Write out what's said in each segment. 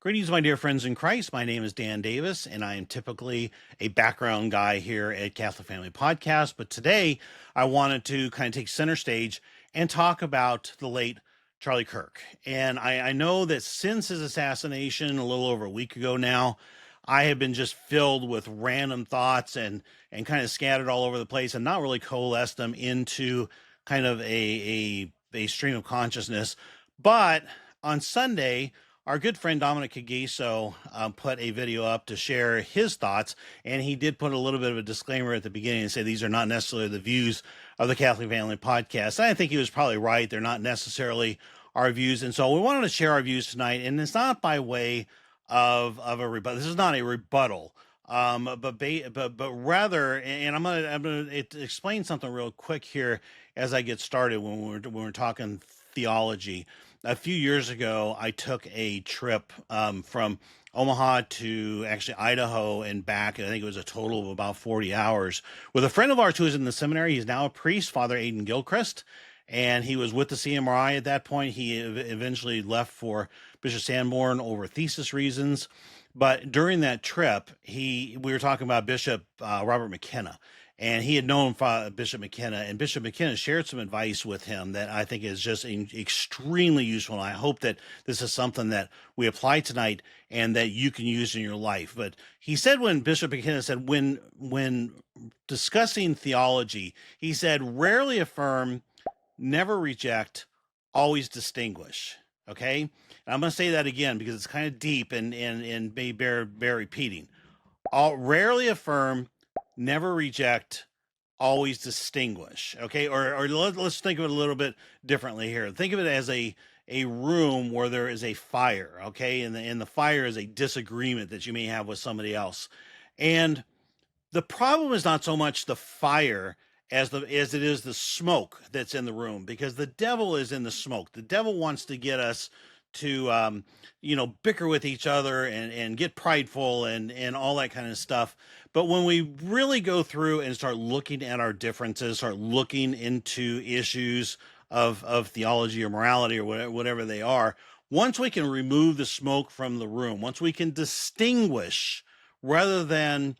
Greetings, my dear friends in Christ. My name is Dan Davis, and I am typically a background guy here at Catholic Family Podcast. But today, I wanted to kind of take center stage and talk about the late Charlie Kirk. And I know that since his assassination a little over a week ago now, I have been just filled with random thoughts and kind of scattered all over the place and not really coalesced them into kind of a stream of consciousness. But on Sunday, our good friend Dominic Cagiso put a video up to share his thoughts, and he did put a little bit of a disclaimer at the beginning and say these are not necessarily the views of the Catholic Family Podcast. And I think he was probably right. They're not necessarily our views. And so we wanted to share our views tonight, and it's not by way of a rebuttal. This is not a rebuttal. But rather, and I'm gonna explain something real quick here as I get started when we're talking theology. A few years ago, I took a trip from Omaha to actually Idaho and back. I think it was a total of about 40 hours with a friend of ours who is in the seminary. He's now a priest, Father Aidan Gilchrist, and he was with the CMRI at that point. He eventually left for Bishop Sanborn over thesis reasons. But during that trip, we were talking about Bishop Robert McKenna. And he had known Bishop McKenna, and Bishop McKenna shared some advice with him that I think is just extremely useful. And I hope that this is something that we apply tonight and that you can use in your life. But he said, when Bishop McKenna said, when discussing theology, he said, rarely affirm, never reject, always distinguish. Okay? And I'm going to say that again because it's kind of deep and may bear repeating. Rarely affirm, never reject, always distinguish. Okay, or let's think of it a little bit differently here. Think of it as a room where there is a fire. Okay, and the fire is a disagreement that you may have with somebody else, and the problem is not so much the fire as it is the smoke that's in the room, because the devil is in the smoke. The devil wants to get us to bicker with each other and get prideful and all that kind of stuff. But when we really go through and start looking at our differences, start looking into issues of theology or morality or whatever they are, once we can remove the smoke from the room, once we can distinguish rather than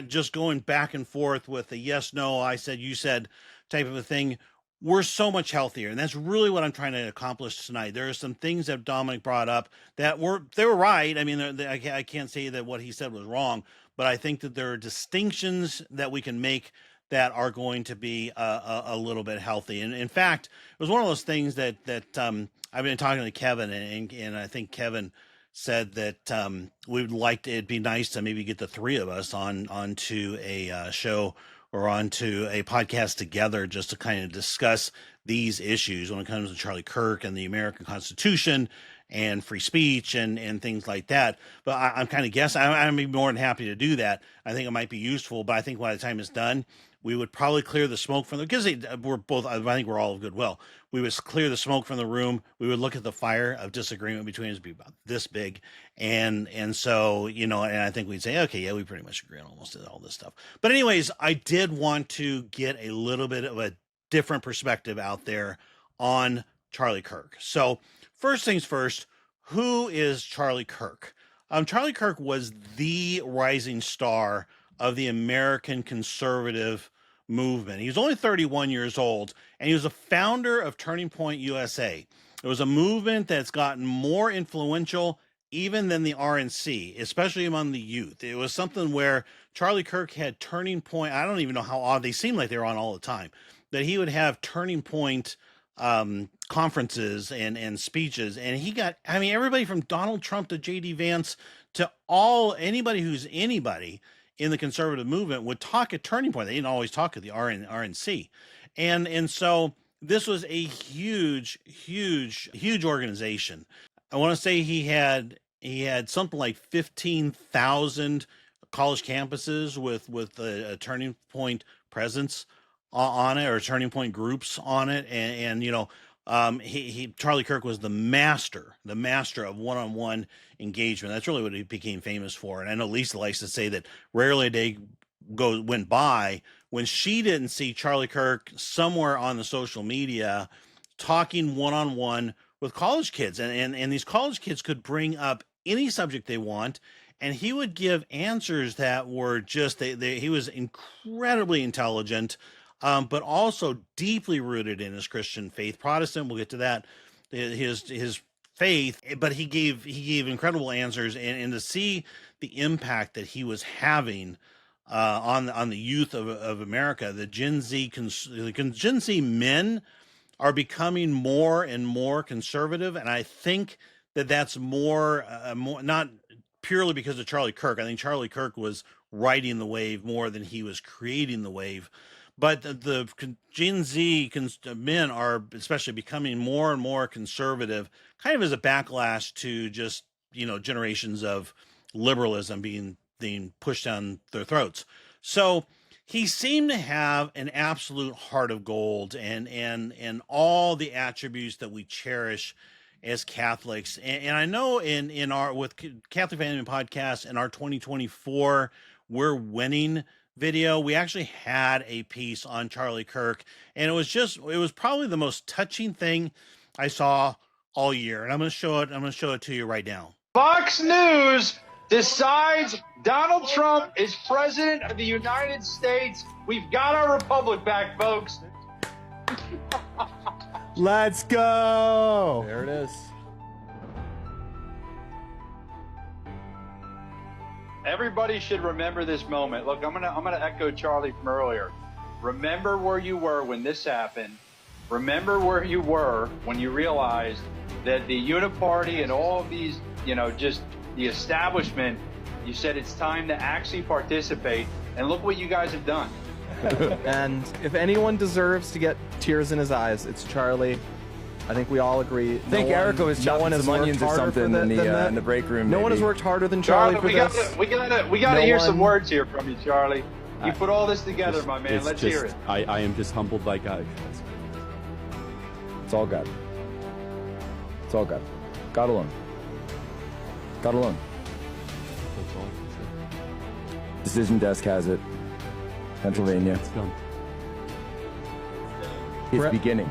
just going back and forth with a yes, no, I said, you said type of a thing, we're so much healthier. And that's really what I'm trying to accomplish tonight. There are some things that Dominic brought up that they were right. I mean, I can't say that what he said was wrong, but I think that there are distinctions that we can make that are going to be a little bit healthy. And in fact, it was one of those things that I've been talking to Kevin, and I think Kevin said that we would like to, it'd be nice to maybe get the three of us onto a show or onto a podcast together just to kind of discuss these issues when it comes to Charlie Kirk and the American Constitution and free speech and things like that. But I'm kind of guessing, I'd be more than happy to do that. I think it might be useful, but I think by the time it's done, we would probably clear the smoke from because we're both, I think we're all of goodwill. We would clear the smoke from the room. We would look at the fire of disagreement between us be about this big. And so, and I think we'd say, okay, yeah, we pretty much agree on almost all this stuff. But anyways, I did want to get a little bit of a different perspective out there on Charlie Kirk. So first things first, who is Charlie Kirk? Charlie Kirk was the rising star of the American conservative movement. He was only 31 years old, and he was a founder of Turning Point USA. It was a movement that's gotten more influential even than the RNC, especially among the youth. It was something where Charlie Kirk had Turning Point. I don't even know how odd they seem like they were on all the time, that he would have Turning Point conferences and speeches. And he got, everybody from Donald Trump to J.D. Vance to anybody who's anybody in the conservative movement would talk at Turning Point. They didn't always talk at the RNC. And so this was a huge organization. I want to say he had something like 15,000 college campuses with a Turning Point presence on it, or Turning Point groups on it. And Charlie Kirk was the master of one-on-one engagement. That's really what he became famous for. And I know Lisa likes to say that rarely a day went by when she didn't see Charlie Kirk somewhere on the social media talking one-on-one with college kids. And these college kids could bring up any subject they want, and he would give answers that were just he was incredibly intelligent, but also deeply rooted in his Christian faith. Protestant, we'll get to that. His faith, but he gave incredible answers, and to see the impact that he was having on the youth of America, the Gen Z men are becoming more and more conservative, and I think that that's more not purely because of Charlie Kirk. I think Charlie Kirk was riding the wave more than he was creating the wave. But the Gen Z men are especially becoming more and more conservative, kind of as a backlash to just, generations of liberalism being pushed down their throats. So he seemed to have an absolute heart of gold, and all the attributes that we cherish as Catholics. And I know in our with Catholic Family Podcast in our 2024 We're Winning video, we actually had a piece on Charlie Kirk, and it was probably the most touching thing I saw all year. And I'm going to show it to you right now. Fox News decides Donald Trump is president of the United States. We've got our republic back, folks. Let's go. There it is. Everybody should remember this moment. Look, I'm gonna echo Charlie from earlier. Remember where you were when this happened. Remember where you were when you realized that the Uniparty and all of these, just the establishment, you said it's time to actually participate, and look what you guys have done. And if anyone deserves to get tears in his eyes, it's Charlie. I think we all agree. I think Erica was chopping some onions or something in the break room. No one has worked harder than Charlie for this. We gotta hear some words here from you, Charlie. You put all this together, my man. Let's hear it. I am just humbled by God. It's all God. It's all God. God alone. God alone. That's all I can say. Decision desk has it. Pennsylvania. It's done. It's beginning.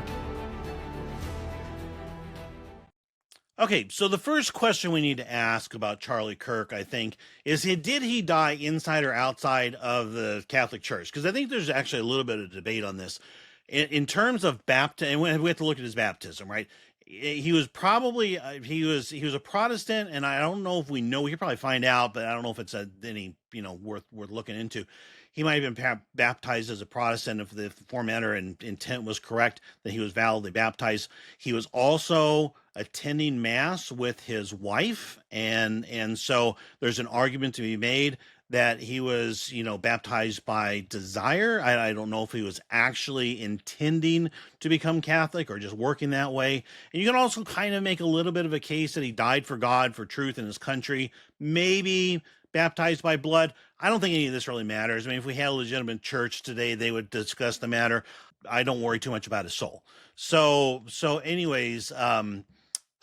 Okay, so the first question we need to ask about Charlie Kirk, I think, is did he die inside or outside of the Catholic Church? Because I think there's actually a little bit of debate on this. In terms of baptism, and we have to look at his baptism, right? He was probably he was a Protestant, and I don't know if we know. We could probably find out, but I don't know if it's any worth looking into. He might have been baptized as a Protestant if the format and intent was correct, that he was validly baptized. He was also attending Mass with his wife, and so there's an argument to be made that he was, baptized by desire. I don't know if he was actually intending to become Catholic or just working that way. And you can also kind of make a little bit of a case that he died for God, for truth in his country, maybe baptized by blood. I don't think any of this really matters. I mean, if we had a legitimate church today, they would discuss the matter. I don't worry too much about his soul. So anyways, it's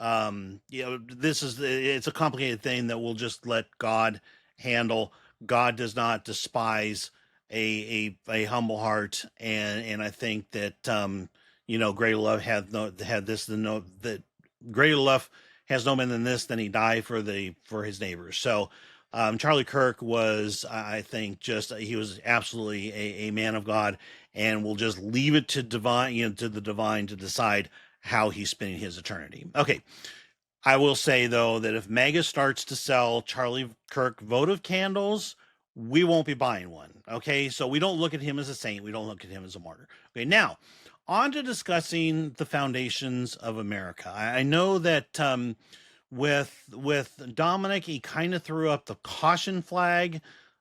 a complicated thing that we'll just let God handle. God does not despise a humble heart, and I think that greater love that greater love has no man than this, than he died for his neighbors. So Charlie Kirk was, I think, he was absolutely a man of God, and we'll just leave it to the divine to decide how he's spending his eternity. Okay. I will say, though, that if Mega starts to sell Charlie Kirk votive candles, we won't be buying one. Okay, so we don't look at him as a saint. We don't look at him as a martyr. Okay, now on to discussing the foundations of America. I know that with Dominic, he kind of threw up the caution flag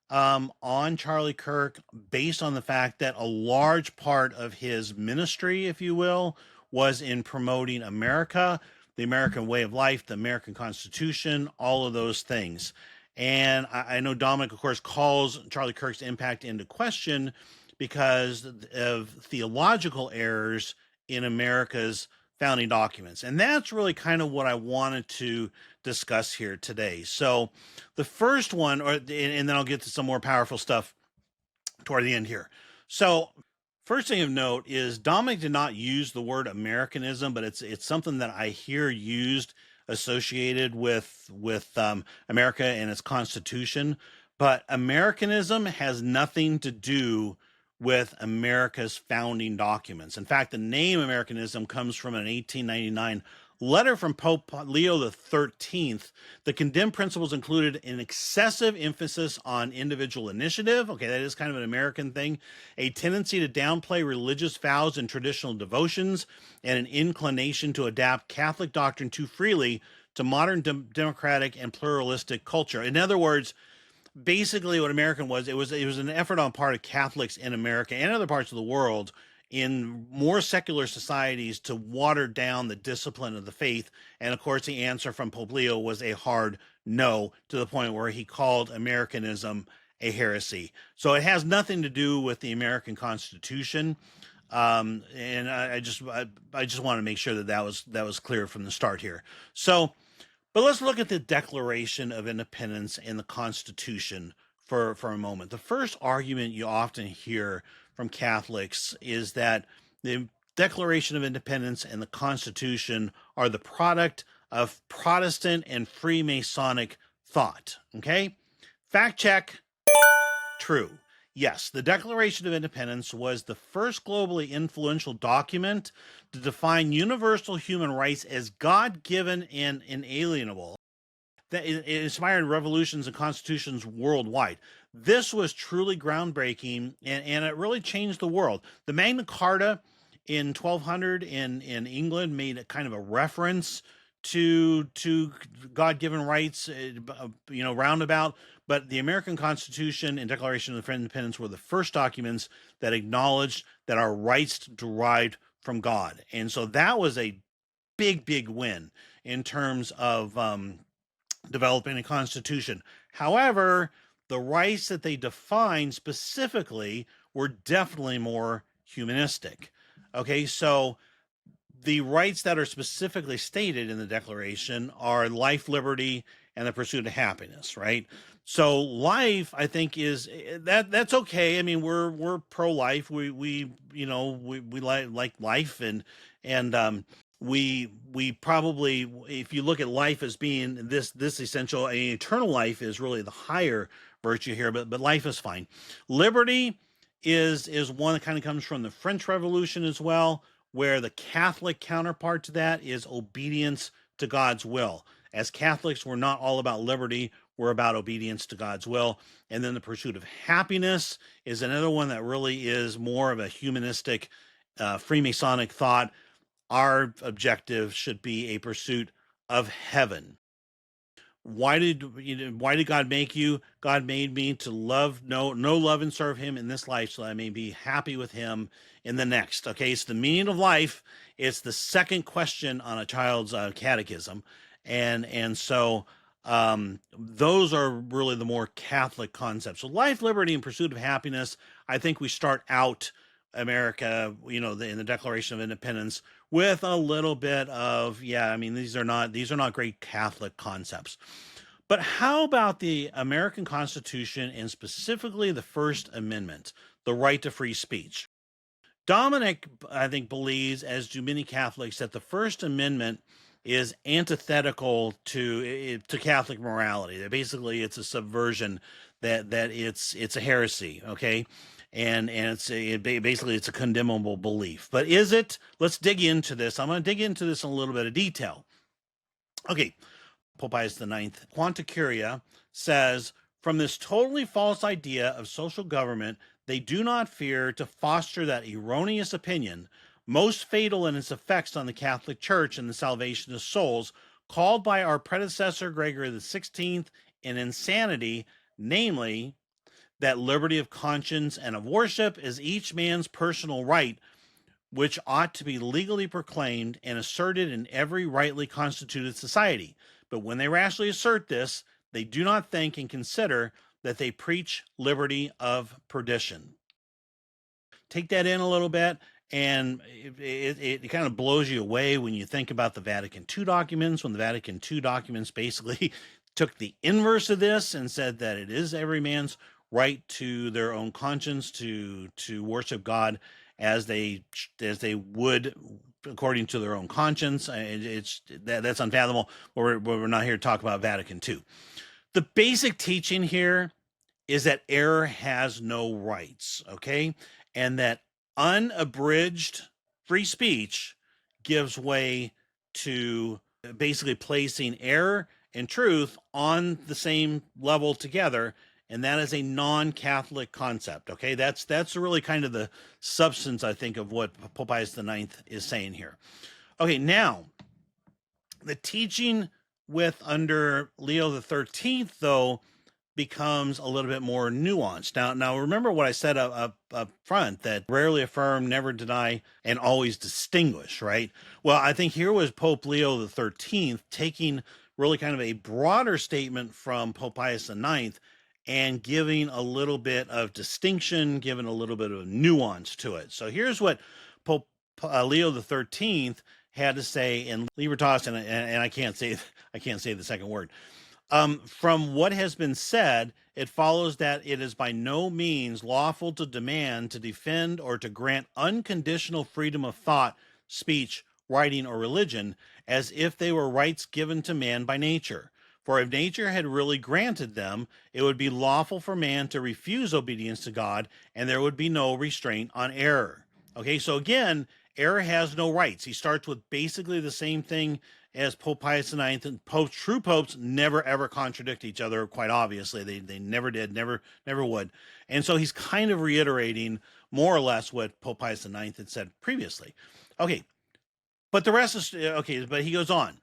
on Charlie Kirk based on the fact that a large part of his ministry, if you will, was in promoting America, the American way of life, the American Constitution, all of those things. And I know Dominic, of course, calls Charlie Kirk's impact into question because of theological errors in America's founding documents. And that's really kind of what I wanted to discuss here today. So the first one, and then I'll get to some more powerful stuff toward the end here. So first thing of note is Dominic did not use the word Americanism, but it's something that I hear used associated with America and its Constitution, but Americanism has nothing to do with America's founding documents. In fact, the name Americanism comes from an 1899 letter from Pope Leo XIII. The condemned principles included an excessive emphasis on individual initiative. Okay, that is kind of an American thing. A tendency to downplay religious vows and traditional devotions, and an inclination to adapt Catholic doctrine too freely to modern democratic and pluralistic culture. In other words, basically what American was, it was an effort on part of Catholics in America and other parts of the world in more secular societies to water down the discipline of the faith. And of course, the answer from Pope Leo was a hard no, to the point where he called Americanism a heresy. So it has nothing to do with the American Constitution. And I just want to make sure that was clear from the start here. So, but let's look at the Declaration of Independence and the Constitution for a moment. The first argument you often hear from Catholics is that the Declaration of Independence and the Constitution are the product of Protestant and Freemasonic thought. Okay? Fact check. True. Yes, the Declaration of Independence was the first globally influential document to define universal human rights as God-given and inalienable. That it inspired revolutions and constitutions worldwide. This was truly groundbreaking, and it really changed the world. The Magna Carta in 1200 in England made a kind of a reference to God-given rights, roundabout. But the American Constitution and Declaration of Independence were the first documents that acknowledged that our rights derived from God. And so that was a big, big win in terms of developing a constitution. However, the rights that they defined specifically were definitely more humanistic. Okay, so the rights that are specifically stated in the Declaration are life, liberty, and the pursuit of happiness, right? So life, I think, is that's okay. I mean, we're pro-life. We like life, and we probably, if you look at life as being this essential, eternal life is really the higher virtue here, but life is fine. Liberty is one that kind of comes from the French Revolution as well, where the Catholic counterpart to that is obedience to God's will. As Catholics, we're not all about liberty, we're about obedience to God's will. And then the pursuit of happiness is another one that really is more of a humanistic, Freemasonic thought. Our objective should be a pursuit of heaven. Why did God make you? God made me to know love and serve him in this life so that I may be happy with him in the next. Okay, it's the meaning of life. It's the second question on a child's catechism. And so those are really the more Catholic concepts. So life, liberty, and pursuit of happiness, I think we start out America, in the Declaration of Independence with a little bit of, these are not great Catholic concepts. But how about the American Constitution and specifically the First Amendment, the right to free speech? Dominic, I think, believes, as do many Catholics, that the First Amendment is antithetical to Catholic morality. That basically it's a subversion, that it's a heresy, okay? And basically it's a condemnable belief. But is it? Let's dig into this. I'm going to dig into this in a little bit of detail. Okay, Pope Pius IX, Quanta Curia, says, from this totally false idea of social government, they do not fear to foster that erroneous opinion, most fatal in its effects on the Catholic Church and the salvation of souls, called by our predecessor Gregory XVI an insanity, namely, that liberty of conscience and of worship is each man's personal right, which ought to be legally proclaimed and asserted in every rightly constituted society. But when they rashly assert this, they do not think and consider that they preach liberty of perdition. Take that in a little bit, and it kind of blows you away when you think about the Vatican II documents, when the Vatican II documents basically took the inverse of this and said that it is every man's right to their own conscience to worship God as they would according to their own conscience. That's unfathomable. We're not here to talk about Vatican II. The basic teaching here is that error has no rights, okay? And that unabridged free speech gives way to basically placing error and truth on the same level together, and that is a non-Catholic concept, okay? That's really kind of the substance, I think, of what Pope Pius IX is saying here. Okay, now, the teaching under Leo the 13th, though, becomes a little bit more nuanced. Now remember what I said up front, that rarely affirm, never deny, and always distinguish, right? Well, I think here was Pope Leo the 13th taking really kind of a broader statement from Pope Pius IX and giving a little bit of distinction, giving a little bit of nuance to it. So here's what Pope Leo the 13th had to say in Libertas, and I can't say the second word. From what has been said, it follows that it is by no means lawful to demand, to defend, or to grant unconditional freedom of thought, speech, writing, or religion, as if they were rights given to man by nature. For if nature had really granted them, it would be lawful for man to refuse obedience to God, and there would be no restraint on error. Okay, so again, error has no rights. He starts with basically the same thing as Pope Pius IX, and true popes never ever contradict each other, quite obviously. They never did, never would. And so he's kind of reiterating more or less what Pope Pius IX had said previously. Okay, but the rest is, okay, but he goes on.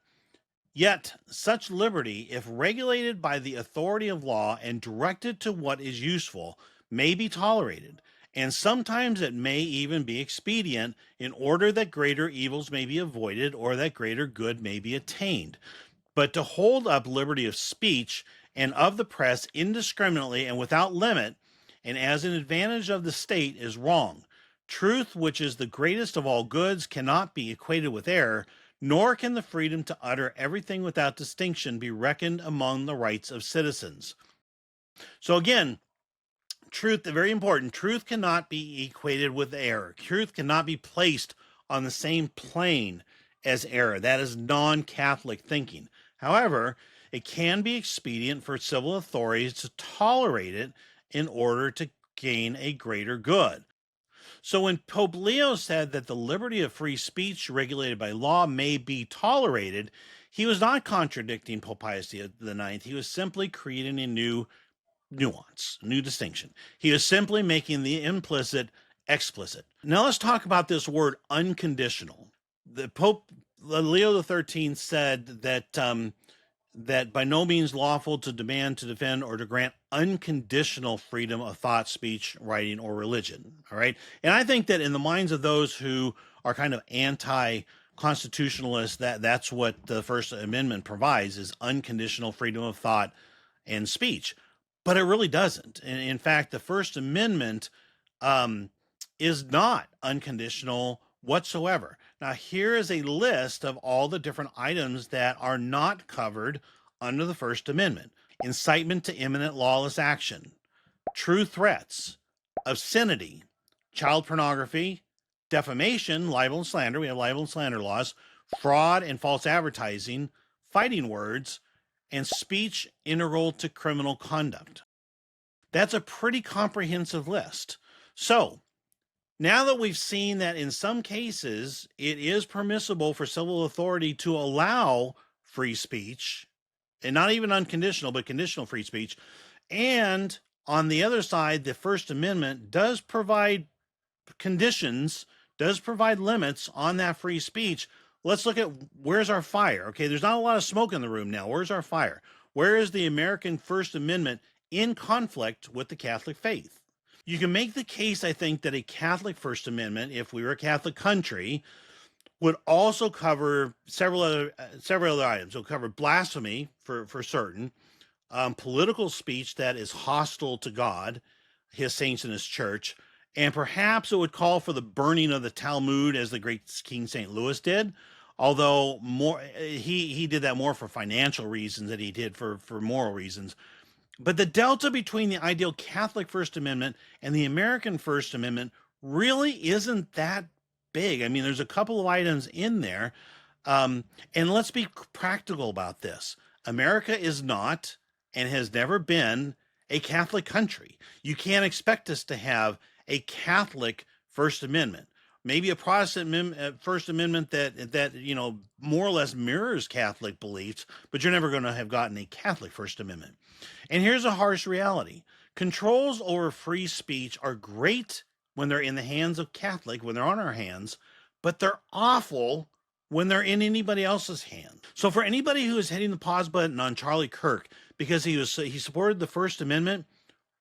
Yet such liberty, if regulated by the authority of law and directed to what is useful, may be tolerated, and sometimes it may even be expedient in order that greater evils may be avoided or that greater good may be attained. But to hold up liberty of speech and of the press indiscriminately and without limit, and as an advantage of the state, is wrong. Truth, which is the greatest of all goods, cannot be equated with error, nor can the freedom to utter everything without distinction be reckoned among the rights of citizens. So again, truth, very important, truth cannot be equated with error. Truth cannot be placed on the same plane as error. That is non-Catholic thinking. However, it can be expedient for civil authorities to tolerate it in order to gain a greater good. So when Pope Leo said that the liberty of free speech regulated by law may be tolerated, he was not contradicting Pope Pius IX. He was simply creating a new nuance, new distinction. He is simply making the implicit explicit. Now let's talk about this word unconditional. The Pope Leo XIII said that by no means lawful to demand, to defend, or to grant unconditional freedom of thought, speech, writing, or religion. All right. And I think that in the minds of those who are kind of anti-constitutionalists, that's what the First Amendment provides, is unconditional freedom of thought and speech. But it really doesn't. And in fact, the First Amendment is not unconditional whatsoever. Now, here is a list of all the different items that are not covered under the First Amendment. Incitement to imminent lawless action, true threats, obscenity, child pornography, defamation, libel and slander. We have libel and slander laws, fraud and false advertising, fighting words, and speech integral to criminal conduct. That's a pretty comprehensive list. So, now that we've seen that in some cases it is permissible for civil authority to allow free speech, and not even unconditional, but conditional free speech, and on the other side, the First Amendment does provide conditions, does provide limits on that free speech. Let's look at where's our fire. Okay, there's not a lot of smoke in the room now. Where's our fire? Where is the American First Amendment in conflict with the Catholic faith? You can make the case, I think, that a Catholic First Amendment, if we were a Catholic country, would also cover several other items. It would cover blasphemy for certain, political speech that is hostile to God, his saints, and his church, and perhaps it would call for the burning of the Talmud, as the great King St. Louis did. Although more, he did that more for financial reasons than he did for moral reasons. But the delta between the ideal Catholic First Amendment and the American First Amendment really isn't that big. I mean, there's a couple of items in there. And let's be practical about this. America is not and has never been a Catholic country. You can't expect us to have a Catholic First Amendment. Maybe a Protestant First Amendment that more or less mirrors Catholic beliefs, but you're never going to have gotten a Catholic First Amendment. And here's a harsh reality. Controls over free speech are great when they're in the hands of Catholic, when they're on our hands, but they're awful when they're in anybody else's hand. So for anybody who is hitting the pause button on Charlie Kirk because he supported the First Amendment,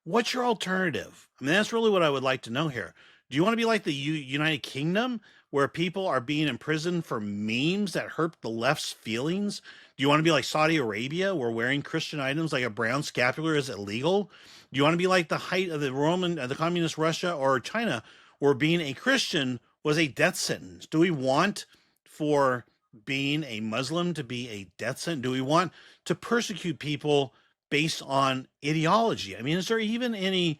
what's your alternative? I mean, that's really what I would like to know here. Do you want to be like the United Kingdom, where people are being imprisoned for memes that hurt the left's feelings? Do you want to be like Saudi Arabia, where wearing Christian items like a brown scapular is illegal? Do you want to be like the height of the communist Russia or China, where being a Christian was a death sentence? Do we want for being a Muslim to be a death sentence? Do we want to persecute people based on ideology? I mean, is there even any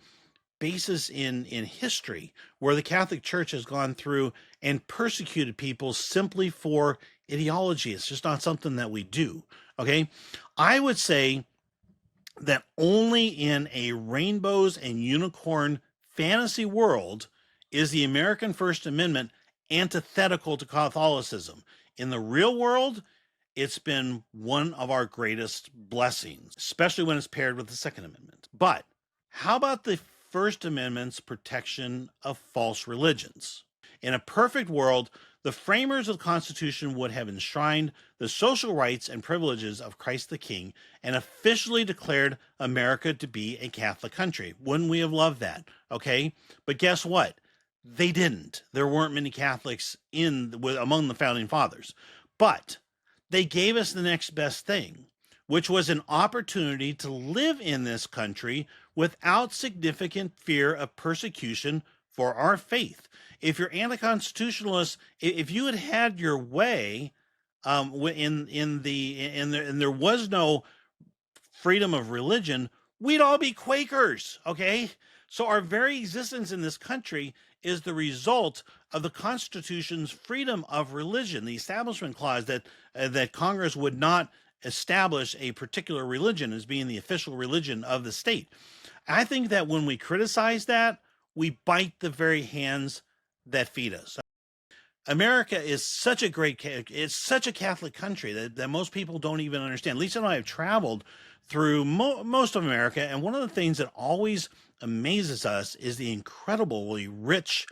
basis in history where the Catholic Church has gone through and persecuted people simply for ideology? It's just not something that we do. Okay. I would say that only in a rainbows and unicorn fantasy world is the American First Amendment antithetical to Catholicism. In the real world, it's been one of our greatest blessings, especially when it's paired with the Second Amendment. But how about the First Amendment's protection of false religions? In a perfect world, the framers of the Constitution would have enshrined the social rights and privileges of Christ the King and officially declared America to be a Catholic country. Wouldn't we have loved that? Okay, but guess what? They didn't. There weren't many Catholics among the founding fathers, but they gave us the next best thing, which was an opportunity to live in this country without significant fear of persecution for our faith. If you're anti-constitutionalist, if you had had your way, and there was no freedom of religion, we'd all be Quakers. Okay, so our very existence in this country is the result of the Constitution's freedom of religion, the Establishment Clause that Congress would not establish a particular religion as being the official religion of the state. I think that when we criticize that, we bite the very hands that feed us. America is such a Catholic country that most people don't even understand. Lisa and I have traveled through most of America, and one of the things that always amazes us is the incredibly rich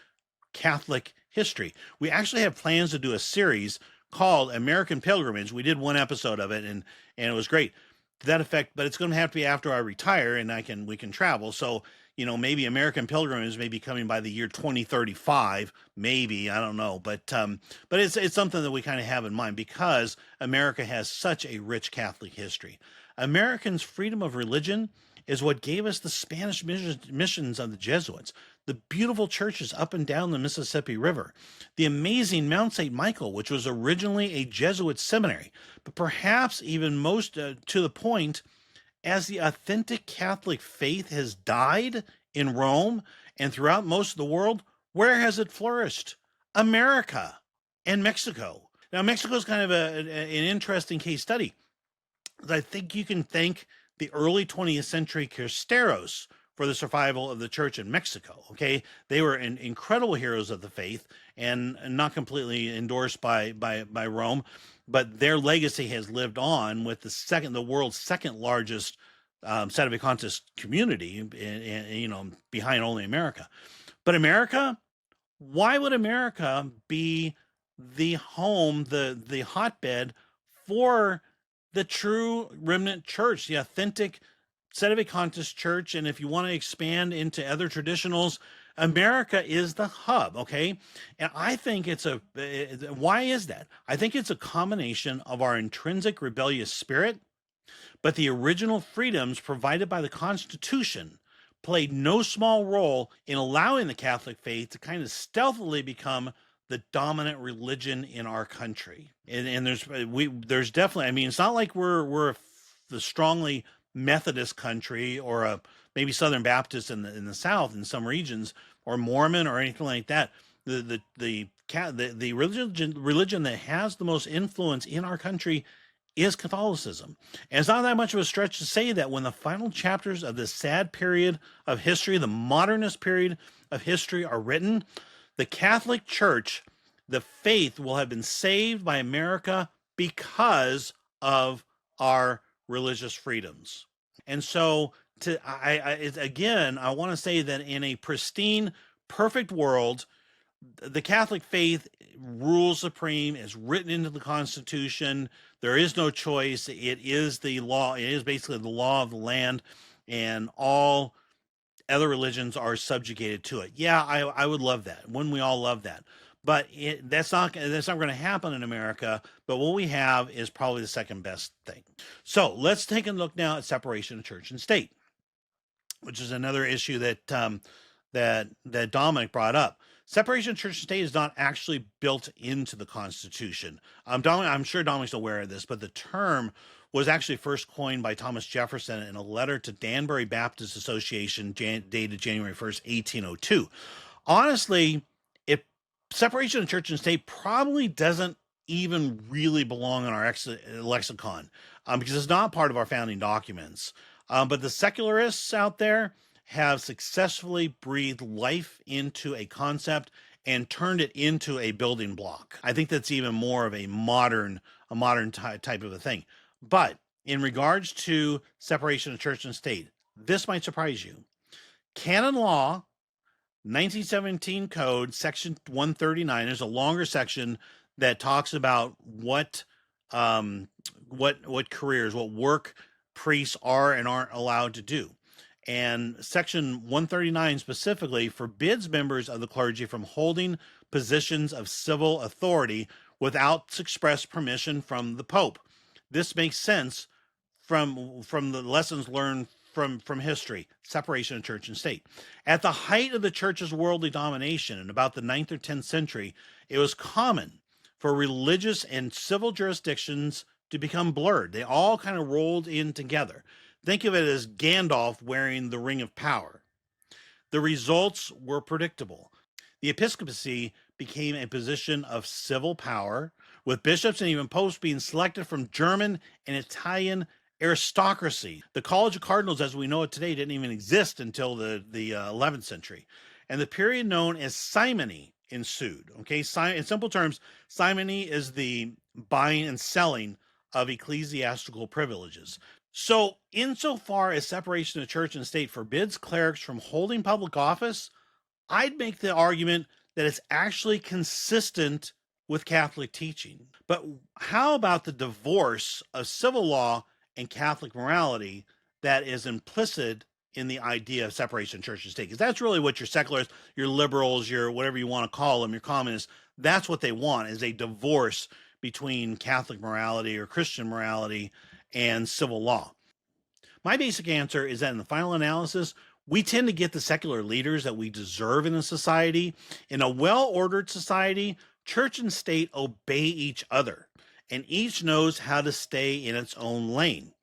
Catholic history. We actually have plans to do a series called American Pilgrimage. We did one episode of it, and it was great to that effect, but it's going to have to be after I retire and we can travel. So, maybe American Pilgrimage may be coming by the year 2035, maybe, I don't know, but it's something that we kind of have in mind because America has such a rich Catholic history. Americans' freedom of religion is what gave us the Spanish missions of the Jesuits, the beautiful churches up and down the Mississippi River, the amazing Mount St. Michael, which was originally a Jesuit seminary, but perhaps even most to the point, as the authentic Catholic faith has died in Rome and throughout most of the world, where has it flourished? America and Mexico. Now, Mexico is kind of an interesting case study. I think you can thank the early 20th century Cristeros for the survival of the church in Mexico. Okay, they were incredible heroes of the faith and not completely endorsed by Rome, but their legacy has lived on with the world's second largest Sedevacantist community, behind only America. But America, why would America be the home, the hotbed for the true remnant church, the authentic Sedevacantist church? And if you want to expand into other traditionals, America is the hub, okay? And I think why is that? I think it's a combination of our intrinsic rebellious spirit, but the original freedoms provided by the Constitution played no small role in allowing the Catholic faith to kind of stealthily become the dominant religion in our country. And there's definitely, I mean, it's not like we're the strongly Methodist country or maybe Southern Baptist in the South in some regions, or Mormon or anything like that. The the religion that has the most influence in our country is Catholicism. And it's not that much of a stretch to say that when the final chapters of this sad period of history, the modernist period of history, are written, the Catholic Church, the faith, will have been saved by America because of our religious freedoms. And so, I want to say that in a pristine, perfect world, the Catholic faith rules supreme, is written into the Constitution. There is no choice. It is the law. It is basically the law of the land, and all other religions are subjugated to it. Yeah, I would love that. Wouldn't we all love that? But that's not going to happen in America. But what we have is probably the second best thing. So let's take a look now at separation of church and state, which is another issue that that Dominic brought up. Separation of church and state is not actually built into the Constitution. I'm sure Dominic's aware of this, but the term was actually first coined by Thomas Jefferson in a letter to Danbury Baptist Association dated January 1st, 1802. Honestly, separation of church and state probably doesn't even really belong in our lexicon because it's not part of our founding documents. But the secularists out there have successfully breathed life into a concept and turned it into a building block. I think that's even more of a modern type of a thing. But in regards to separation of church and state, this might surprise you. Canon law, 1917 code, section 139, is a longer section that talks about what careers, what work priests are and aren't allowed to do. And section 139 specifically forbids members of the clergy from holding positions of civil authority without express permission from the Pope. This makes sense from the lessons learned from history, separation of church and state. At the height of the church's worldly domination in about the 9th or 10th century, it was common for religious and civil jurisdictions to become blurred. They all kind of rolled in together. Think of it as Gandalf wearing the ring of power. The results were predictable. The episcopacy became a position of civil power, with bishops and even popes being selected from German and Italian aristocracy. The College of Cardinals, as we know it today, didn't even exist until the 11th century. And the period known as simony ensued. Okay, in simple terms, simony is the buying and selling of ecclesiastical privileges. So, insofar as separation of church and state forbids clerics from holding public office, I'd make the argument that it's actually consistent with Catholic teaching. But how about the divorce of civil law and Catholic morality that is implicit in the idea of separation of church and state? Because that's really what your secularists, your liberals, your whatever you want to call them, your communists, that's what they want, is a divorce between Catholic morality or Christian morality and civil law. My basic answer is that in the final analysis, we tend to get the secular leaders that we deserve in a society. In a well-ordered society, church and state obey each other, and each knows how to stay in its own lane.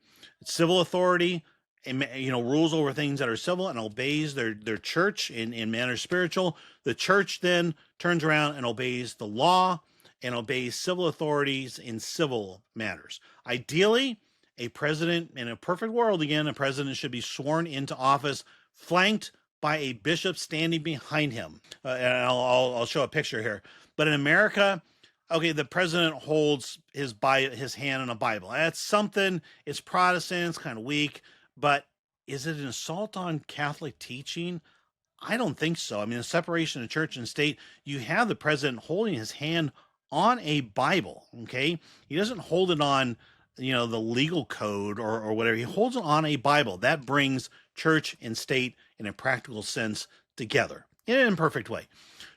Civil authority, rules over things that are civil and obeys their church in manners spiritual. The church then turns around and obeys the law and obeys civil authorities in civil matters. Ideally, a president, in a perfect world again, a president should be sworn into office flanked by a bishop standing behind him. And I'll show a picture here. But in America, okay, the president holds his hand in a Bible. That's something. It's Protestant, it's kind of weak. But is it an assault on Catholic teaching? I don't think so. I mean, the separation of church and state, you have the president holding his hand on a Bible, okay? He doesn't hold it on, the legal code or whatever. He holds it on a Bible. That brings church and state in a practical sense together in an imperfect way.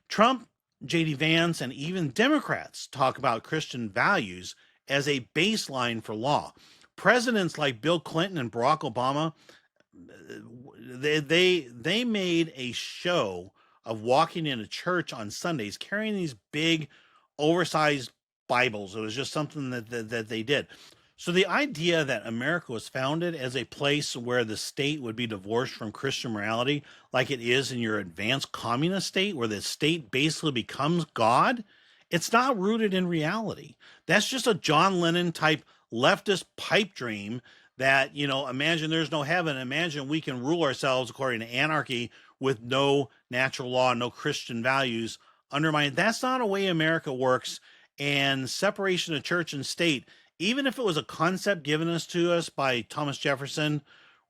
Trump, J.D. Vance, and even Democrats talk about Christian values as a baseline for law. Presidents like Bill Clinton and Barack Obama, they made a show of walking into church on Sundays carrying these big, oversized Bibles. It was just something that they did. So the idea that America was founded as a place where the state would be divorced from Christian morality, like it is in your advanced communist state, where the state basically becomes God, It's not rooted in reality. That's just a John Lennon type leftist pipe dream that, imagine there's no heaven. Imagine we can rule ourselves according to anarchy with no natural law, no Christian values undermined. That's not a way America works. And separation of church and state, even if it was a concept given to us by Thomas Jefferson,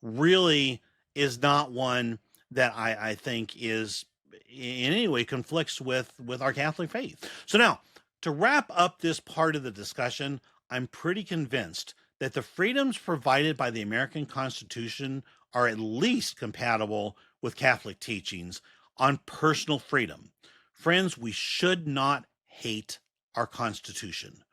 really is not one that I think is in any way conflicts with our Catholic faith. So now, to wrap up this part of the discussion, I'm pretty convinced that the freedoms provided by the American Constitution are at least compatible with Catholic teachings on personal freedom. Friends, we should not hate our Constitution.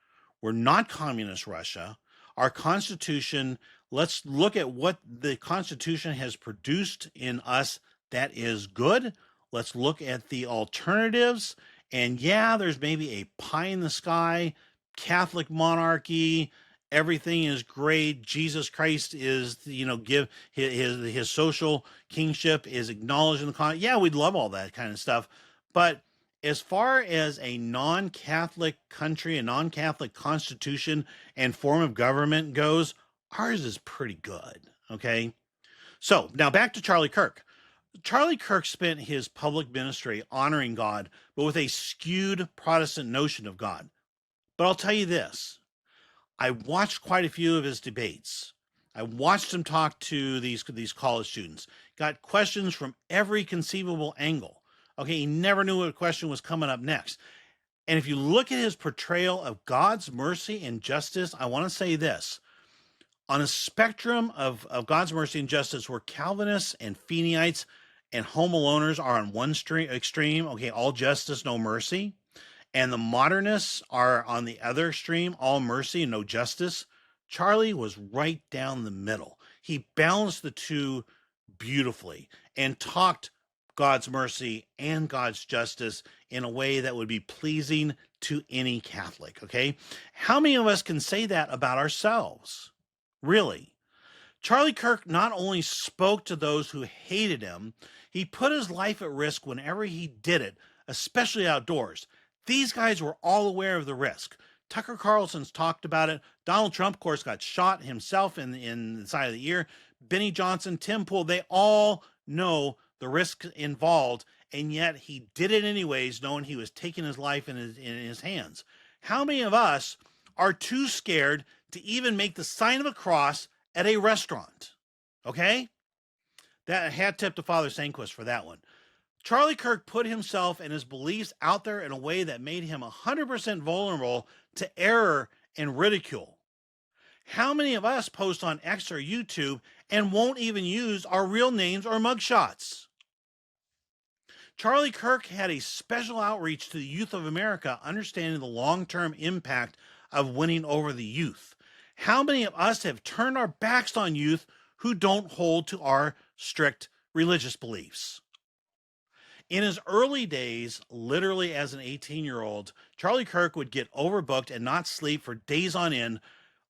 We're not communist Russia. Our Constitution, let's look at what the Constitution has produced in us that is good. Let's look at the alternatives. And yeah, there's maybe a pie in the sky, Catholic monarchy, everything is great. Jesus Christ is, give his social kingship is acknowledged in the yeah, we'd love all that kind of stuff. But as far as a non-Catholic country, a non-Catholic constitution and form of government goes, ours is pretty good, okay? So now back to Charlie Kirk. Charlie Kirk spent his public ministry honoring God, but with a skewed Protestant notion of God. But I'll tell you this, I watched quite a few of his debates. I watched him talk to these college students, got questions from every conceivable angle. Okay, he never knew what question was coming up next. And if you look at his portrayal of God's mercy and justice, I want to say this. On a spectrum of God's mercy and justice where Calvinists and Feeneites and home aloners are on one extreme, okay, all justice, no mercy, and the modernists are on the other extreme, all mercy and no justice, Charlie was right down the middle. He balanced the two beautifully and talked God's mercy and God's justice in a way that would be pleasing to any Catholic, okay? How many of us can say that about ourselves? Really? Charlie Kirk not only spoke to those who hated him, he put his life at risk whenever he did it, especially outdoors. These guys were all aware of the risk. Tucker Carlson's talked about it. Donald Trump, of course, got shot himself in the side of the ear. Benny Johnson, Tim Pool, they all know the risk involved, and yet he did it anyways, knowing he was taking his life in his hands. How many of us are too scared to even make the sign of a cross at a restaurant? Okay? That hat tip to Father Sanquist for that one. Charlie Kirk put himself and his beliefs out there in a way that made him 100% vulnerable to error and ridicule. How many of us post on X or YouTube and won't even use our real names or mugshots? Charlie Kirk had a special outreach to the youth of America, understanding the long-term impact of winning over the youth. How many of us have turned our backs on youth who don't hold to our strict religious beliefs? In his early days, literally as an 18-year-old, Charlie Kirk would get overbooked and not sleep for days on end,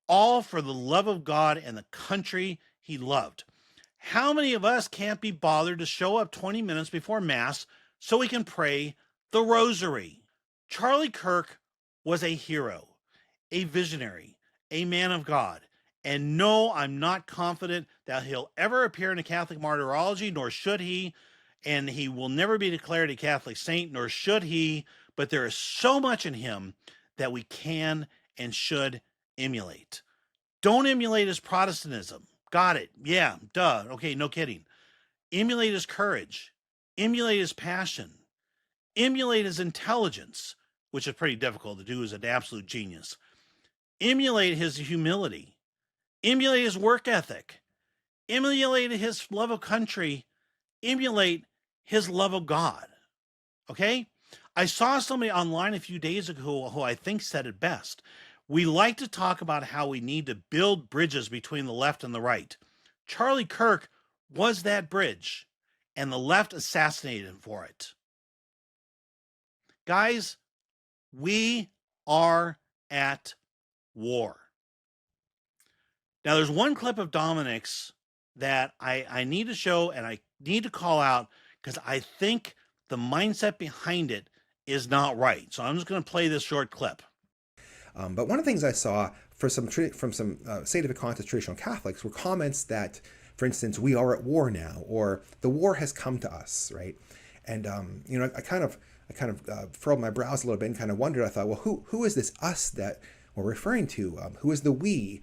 all for the love of God and the country he loved. How many of us can't be bothered to show up 20 minutes before Mass so we can pray the rosary? Charlie Kirk was a hero, a visionary, a man of God. And no, I'm not confident that he'll ever appear in a Catholic martyrology, nor should he. And he will never be declared a Catholic saint, nor should he. But there is so much in him that we can and should emulate. Don't emulate his Protestantism. Got it. Yeah, duh. Okay, no kidding. Emulate his courage. Emulate his passion. Emulate his intelligence, which is pretty difficult to do as an absolute genius. Emulate his humility. Emulate his work ethic. Emulate his love of country. Emulate his love of God. Okay? I saw somebody online a few days ago who I think said it best. We like to talk about how we need to build bridges between the left and the right. Charlie Kirk was that bridge, and the left assassinated him for it. Guys, we are at war. Now, there's one clip of Dominic's that I need to show and I need to call out because I think the mindset behind it is not right. So I'm just going to play this short clip. But one of the things I saw from some State of the Contest traditional Catholics were comments that, for instance, we are at war now, or the war has come to us, right? And I kind of furrowed my brows a little bit and kind of wondered. I thought, well, who is this us that we're referring to? Who is the we?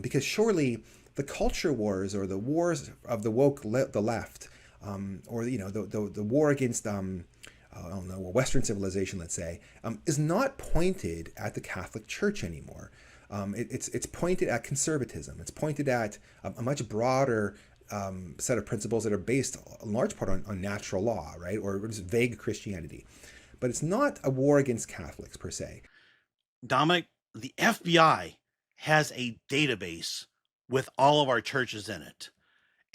Because surely the culture wars or the wars of the woke the left, or the war against I don't know, Western civilization, let's say, is not pointed at the Catholic Church anymore. It's pointed at conservatism. It's pointed at a much broader set of principles that are based in large part on natural law, right, or just vague Christianity. But it's not a war against Catholics per se. Dominic, the FBI has a database with all of our churches in it.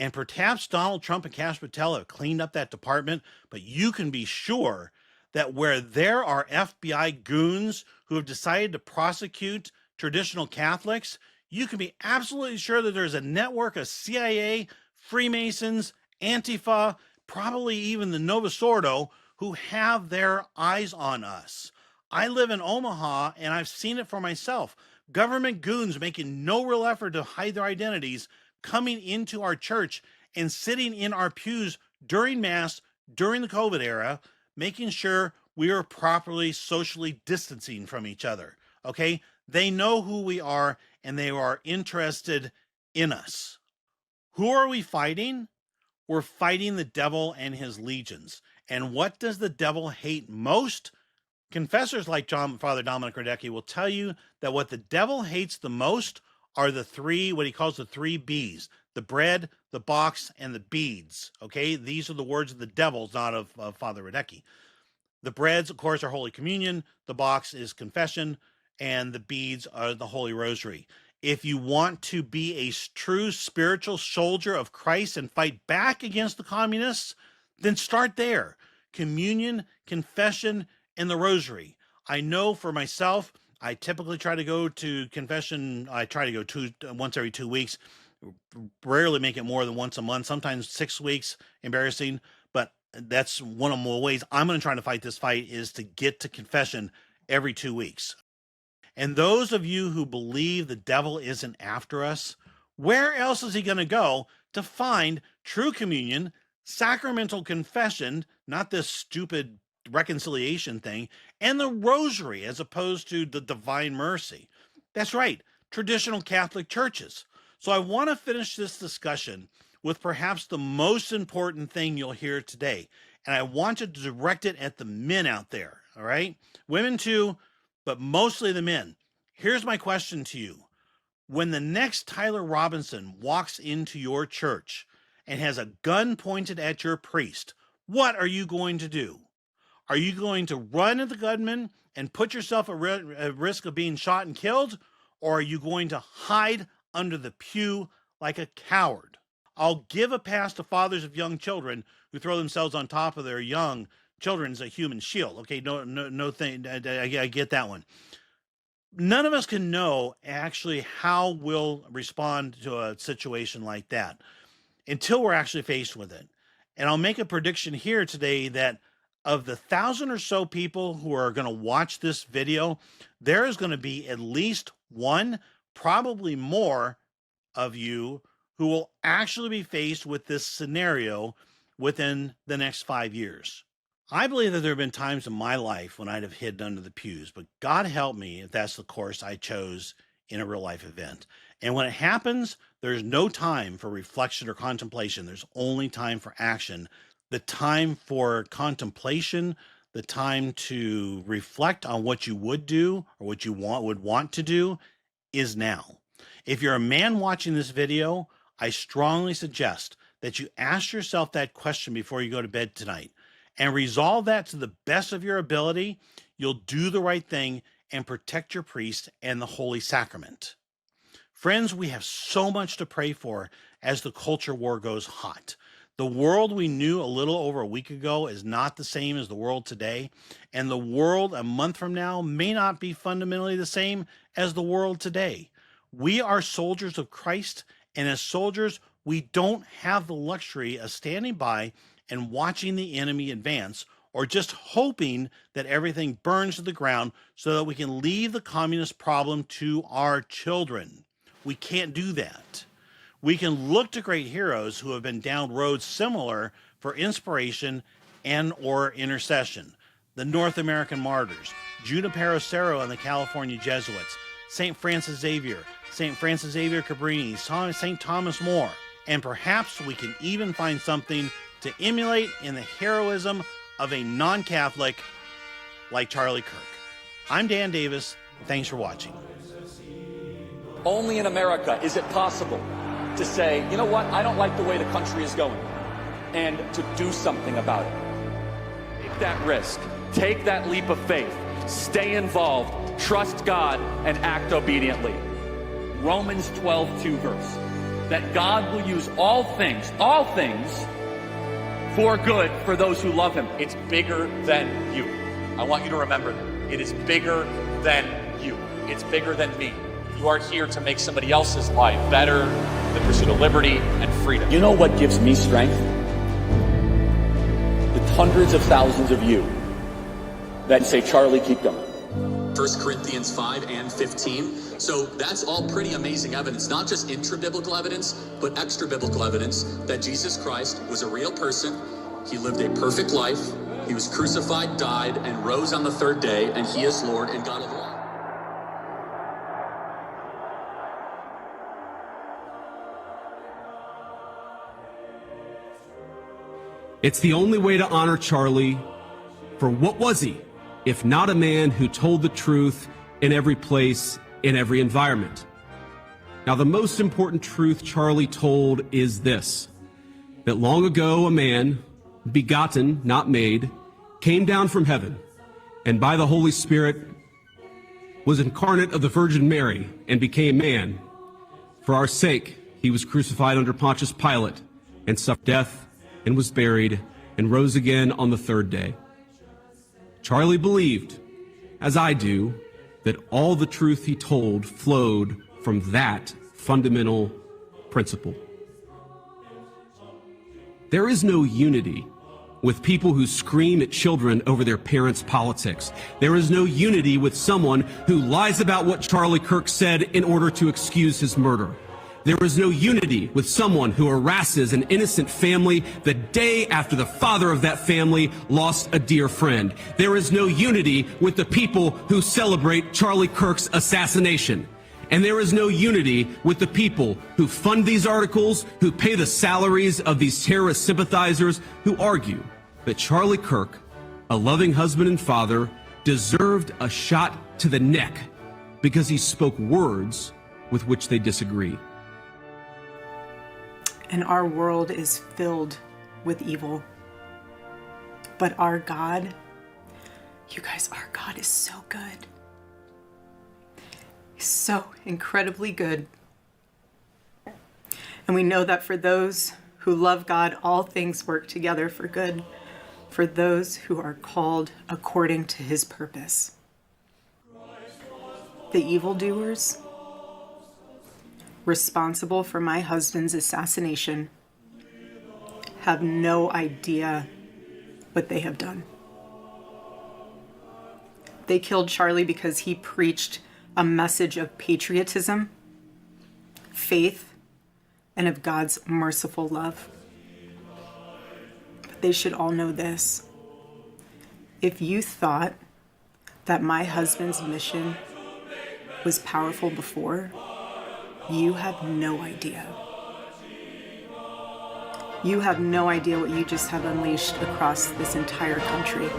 And perhaps Donald Trump and Kash Patel have cleaned up that department, but you can be sure that where there are FBI goons who have decided to prosecute traditional Catholics, you can be absolutely sure that there's a network of CIA, Freemasons, Antifa, probably even the Novus Ordo, who have their eyes on us. I live in Omaha, and I've seen it for myself. Government goons making no real effort to hide their identities, coming into our church and sitting in our pews during Mass, during the COVID era, making sure we are properly socially distancing from each other, okay? They know who we are, and they are interested in us. Who are we fighting? We're fighting the devil and his legions. And what does the devil hate most? Confessors like Father Dominic Radecki will tell you that what the devil hates the most are the three, what he calls the three B's: the bread, the box, and the beads. Okay, these are the words of the devils, not of Father Radecki. The breads, of course, are Holy Communion. The box is confession, and the beads are the Holy Rosary. If you want to be a true spiritual soldier of Christ and fight back against the communists, then start there. Communion, confession, and the Rosary. I know for myself, I typically try to go to confession. I try to go once every 2 weeks. Rarely make it more than once a month, sometimes 6 weeks, embarrassing. But that's one of the ways I'm going to try to fight this fight, is to get to confession every 2 weeks. And those of you who believe the devil isn't after us, where else is he going to go to find true communion, sacramental confession, not this stupid reconciliation thing, and the Rosary as opposed to the Divine Mercy? That's right, traditional Catholic churches. So I want to finish this discussion with perhaps the most important thing you'll hear today. And I want to direct it at the men out there, all right? Women too, but mostly the men. Here's my question to you. When the next Tyler Robinson walks into your church and has a gun pointed at your priest, what are you going to do? Are you going to run at the gunman and put yourself at risk of being shot and killed? Or are you going to hide under the pew like a coward? I'll give a pass to fathers of young children who throw themselves on top of their young children as a human shield. Okay, no thing. I get that one. None of us can know actually how we'll respond to a situation like that until we're actually faced with it. And I'll make a prediction here today that of the 1,000 or so people who are going to watch this video, there is going to be at least one, probably more of you, who will actually be faced with this scenario within the next 5 years. I believe that there have been times in my life when I'd have hidden under the pews, but God help me if that's the course I chose in a real life event. And when it happens, there's no time for reflection or contemplation. There's only time for action. The time for contemplation, the time to reflect on what you would do or what you would want to do, is now. If you're a man watching this video, I strongly suggest that you ask yourself that question before you go to bed tonight and resolve that to the best of your ability. You'll do the right thing and protect your priest and the Holy Sacrament. Friends, we have so much to pray for as the culture war goes hot. The world we knew a little over a week ago is not the same as the world today, and the world a month from now may not be fundamentally the same as the world today. We are soldiers of Christ, and as soldiers, we don't have the luxury of standing by and watching the enemy advance or just hoping that everything burns to the ground so that we can leave the communist problem to our children. We can't do that. We can look to great heroes who have been down roads similar for inspiration and or intercession. The North American martyrs, Junipero Serra and the California Jesuits, St. Francis Xavier, St. Francis Xavier Cabrini, St. Thomas More, and perhaps we can even find something to emulate in the heroism of a non-Catholic like Charlie Kirk. I'm Dan Davis. Thanks for watching. Only in America is it possible to say, you know what, I don't like the way the country is going, and to do something about it. Take that risk. Take that leap of faith. Stay involved. Trust God and act obediently. Romans 12:2 verse. That God will use all things for good for those who love him. It's bigger than you. I want you to remember that. It is bigger than you. It's bigger than me. You are here to make somebody else's life better, the pursuit of liberty and freedom. You know what gives me strength? The hundreds of thousands of you that say, Charlie, keep going. 1 Corinthians 5 and 15. So that's all pretty amazing evidence, not just intra-biblical evidence, but extra-biblical evidence that Jesus Christ was a real person. He lived a perfect life. He was crucified, died, and rose on the third day, and he is Lord and God of all. It's the only way to honor Charlie, for what was he, if not a man who told the truth in every place, in every environment? Now, the most important truth Charlie told is this, that long ago a man, begotten, not made, came down from heaven, and by the Holy Spirit was incarnate of the Virgin Mary and became man. For our sake, he was crucified under Pontius Pilate and suffered death and was buried and rose again on the third day. Charlie believed, as I do, that all the truth he told flowed from that fundamental principle. There is no unity with people who scream at children over their parents' politics. There is no unity with someone who lies about what Charlie Kirk said in order to excuse his murder. There is no unity with someone who harasses an innocent family the day after the father of that family lost a dear friend. There is no unity with the people who celebrate Charlie Kirk's assassination. And there is no unity with the people who fund these articles, who pay the salaries of these terrorist sympathizers, who argue that Charlie Kirk, a loving husband and father, deserved a shot to the neck because he spoke words with which they disagree. And our world is filled with evil. But our God, you guys, our God is so good. He's so incredibly good. And we know that for those who love God, all things work together for good, for those who are called according to his purpose. The evildoers responsible for my husband's assassination have no idea what they have done. They killed Charlie because he preached a message of patriotism, faith, and of God's merciful love. But they should all know this. If you thought that my husband's mission was powerful before, you have no idea. You have no idea what you just have unleashed across this entire country.